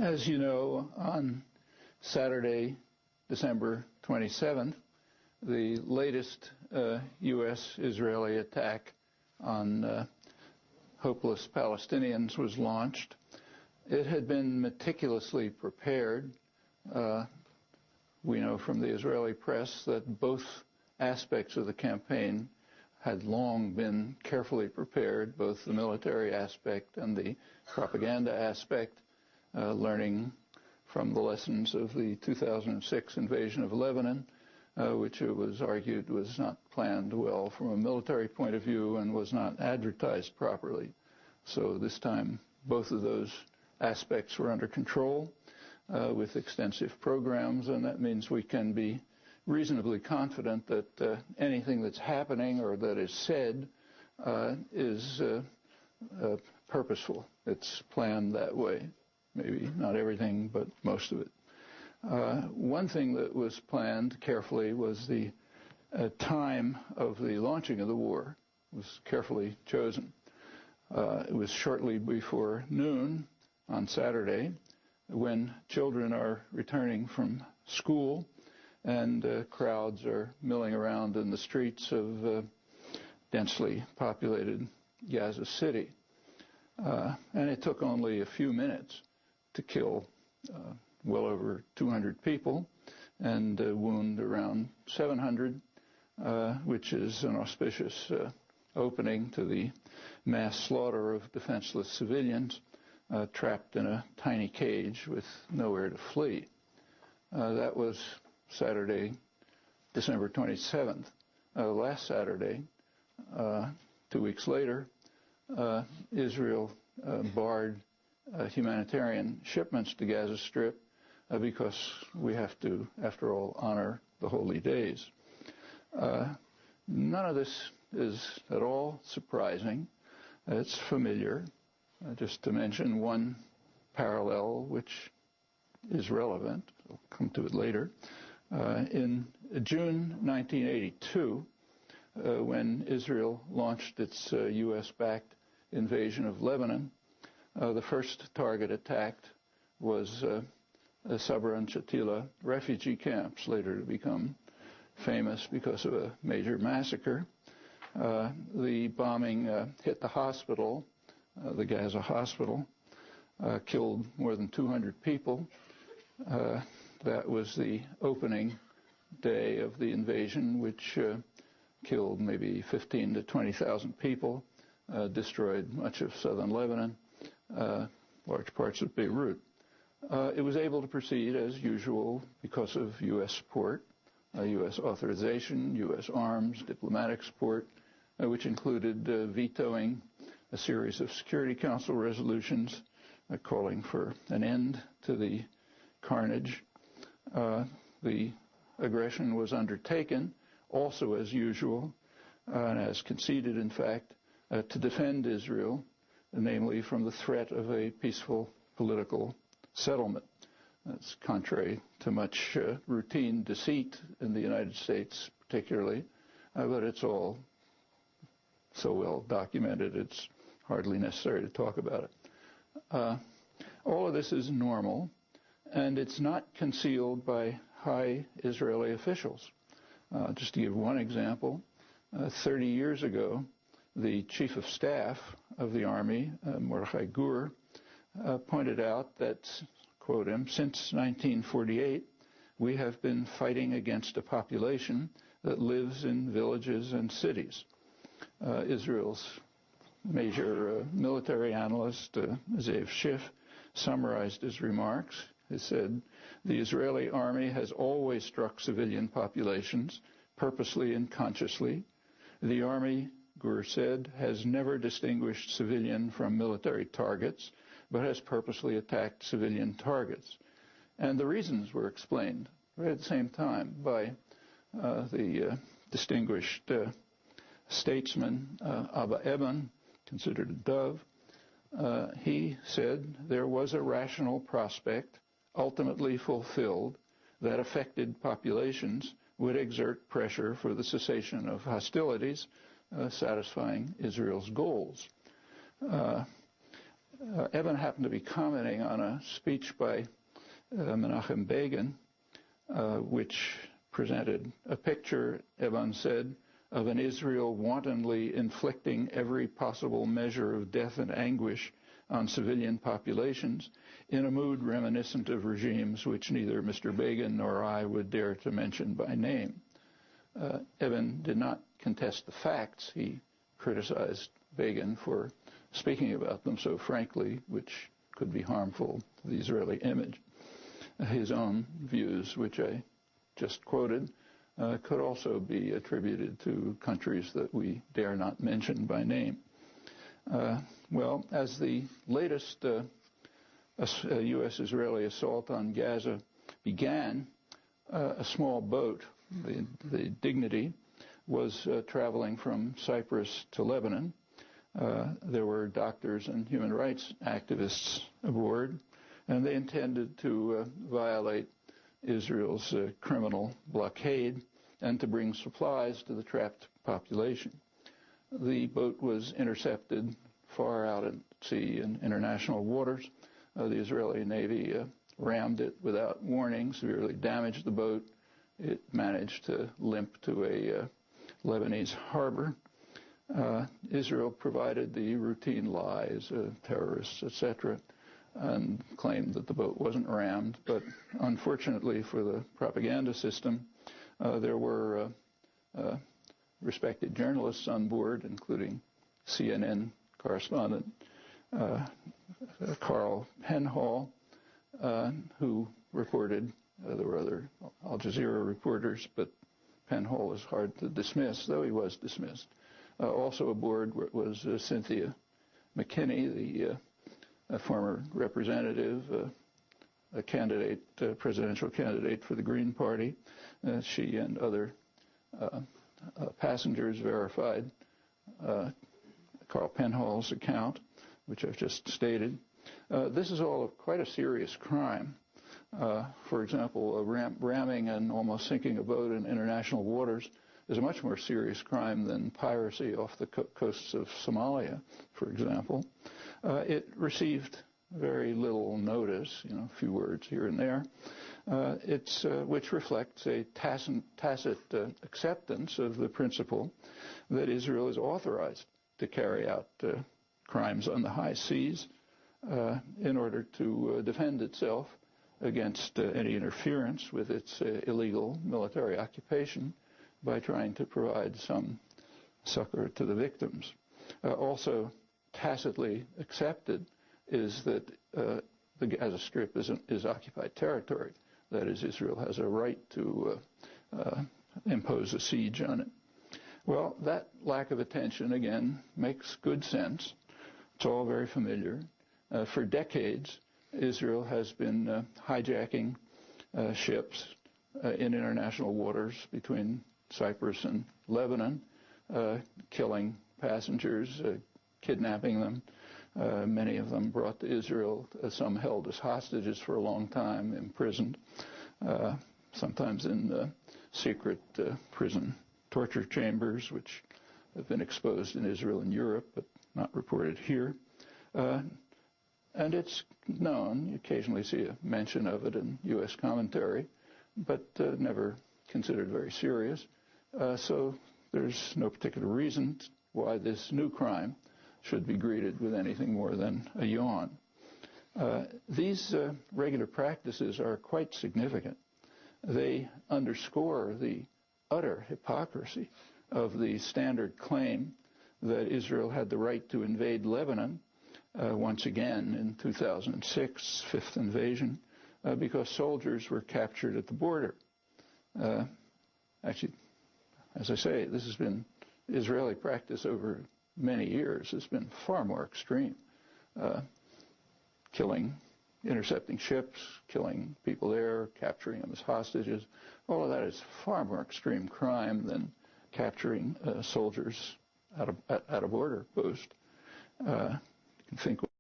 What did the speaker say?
As you know, on Saturday, December 27th, the latest U.S.-Israeli attack on hopeless Palestinians was launched. It had been meticulously prepared. We know from the Israeli press that both aspects of the campaign had long been carefully prepared, both the military aspect and the propaganda aspect, learning from the lessons of the 2006 invasion of Lebanon, which it was argued was not planned well from a military point of view and was not advertised properly. So this time, both of those aspects were under control with extensive programs, and that means we can be reasonably confident that anything that's happening or that is said is purposeful. It's planned that way. Maybe not everything, but most of it. One thing that was planned carefully was the time of the launching of the war. It was carefully chosen. It was shortly before noon on Saturday, when children are returning from school and crowds are milling around in the streets of densely populated Gaza City. And it took only a few minutes to kill well over 200 people and wound around 700, which is an auspicious opening to the mass slaughter of defenseless civilians trapped in a tiny cage with nowhere to flee. That was Saturday, December 27th. Last Saturday, 2 weeks later, Israel barred humanitarian shipments to Gaza Strip because we have to, after all, honor the holy days. None of this is at all surprising. It's familiar. Just to mention one parallel which is relevant, I'll come to it later. In June 1982, when Israel launched its U.S.-backed invasion of Lebanon, the first target attacked was Sabra and Shatila refugee camps, later to become famous because of a major massacre. The bombing hit the hospital, the Gaza hospital, killed more than 200 people. That was the opening day of the invasion, which killed maybe 15 to 20,000 people, destroyed much of southern Lebanon, large parts of Beirut. It was able to proceed as usual because of U.S. support, U.S. authorization, U.S. arms, diplomatic support, which included vetoing a series of Security Council resolutions calling for an end to the carnage. The aggression was undertaken, also as usual, and as conceded, in fact, to defend Israel, namely from the threat of a peaceful political settlement. That's contrary to much routine deceit in the United States, particularly, but it's all so well documented it's hardly necessary to talk about it. All of this is normal, and it's not concealed by high Israeli officials. Just to give one example, 30 years ago, the chief of staff of the army, Mordechai Gur, pointed out that, quote him, since 1948, we have been fighting against a population that lives in villages and cities. Israel's major military analyst, Zev Schiff, summarized his remarks. He said, the Israeli army has always struck civilian populations, purposely and consciously. The army, Gur said, has never distinguished civilian from military targets, but has purposely attacked civilian targets. And the reasons were explained right at the same time by the distinguished statesman Abba Eban, considered a dove. He said there was a rational prospect, ultimately fulfilled, that affected populations would exert pressure for the cessation of hostilities, satisfying Israel's goals. Evan happened to be commenting on a speech by Menachem Begin, which presented a picture, Evan said, of an Israel wantonly inflicting every possible measure of death and anguish on civilian populations in a mood reminiscent of regimes which neither Mr. Begin nor I would dare to mention by name. Evan did not contest the facts. He criticized Begin for speaking about them so frankly, which could be harmful to the Israeli image. His own views, which I just quoted, could also be attributed to countries that we dare not mention by name. Well, as the latest U.S.-Israeli assault on Gaza began, a small boat, the Dignity, was traveling from Cyprus to Lebanon. There were doctors and human rights activists aboard, and they intended to violate Israel's criminal blockade and to bring supplies to the trapped population. The boat was intercepted far out at sea in international waters. The Israeli Navy rammed it without warning, severely damaged the boat. It managed to limp to a Lebanese harbor. Israel provided the routine lies, terrorists, etc., and claimed that the boat wasn't rammed. But unfortunately for the propaganda system, there were respected journalists on board, including CNN correspondent Carl Penhall, who reported, there were other Al Jazeera reporters, but Penhall is hard to dismiss, though he was dismissed. Also aboard was Cynthia McKinney, the former representative, a candidate, presidential candidate for the Green Party. She and other passengers verified Carl Penhall's account, which I've just stated. This is all quite a serious crime. For example, ramming and almost sinking a boat in international waters is a much more serious crime than piracy off the coasts of Somalia, for example. It received very little notice, a few words here and there, which reflects a tacit acceptance of the principle that Israel is authorized to carry out crimes on the high seas in order to defend itself against any interference with its illegal military occupation by trying to provide some succor to the victims. Also tacitly accepted is that the Gaza Strip is occupied territory. That is, Israel has a right to impose a siege on it. Well, that lack of attention, again, makes good sense. It's all very familiar. For decades, Israel has been hijacking ships in international waters between Cyprus and Lebanon, killing passengers, kidnapping them, many of them brought to Israel, some held as hostages for a long time, imprisoned, sometimes in secret prison torture chambers, which have been exposed in Israel and Europe, but not reported here. And it's known, you occasionally see a mention of it in U.S. commentary, but never considered very serious. So there's no particular reason why this new crime should be greeted with anything more than a yawn. These regular practices are quite significant. They underscore the utter hypocrisy of the standard claim that Israel had the right to invade Lebanon once again in 2006, fifth invasion, because soldiers were captured at the border. Actually, as I say, this has been Israeli practice over many years. Has been far more extreme, intercepting ships, killing people there, capturing them as hostages. All of that is far more extreme crime than capturing soldiers at a border post. You can think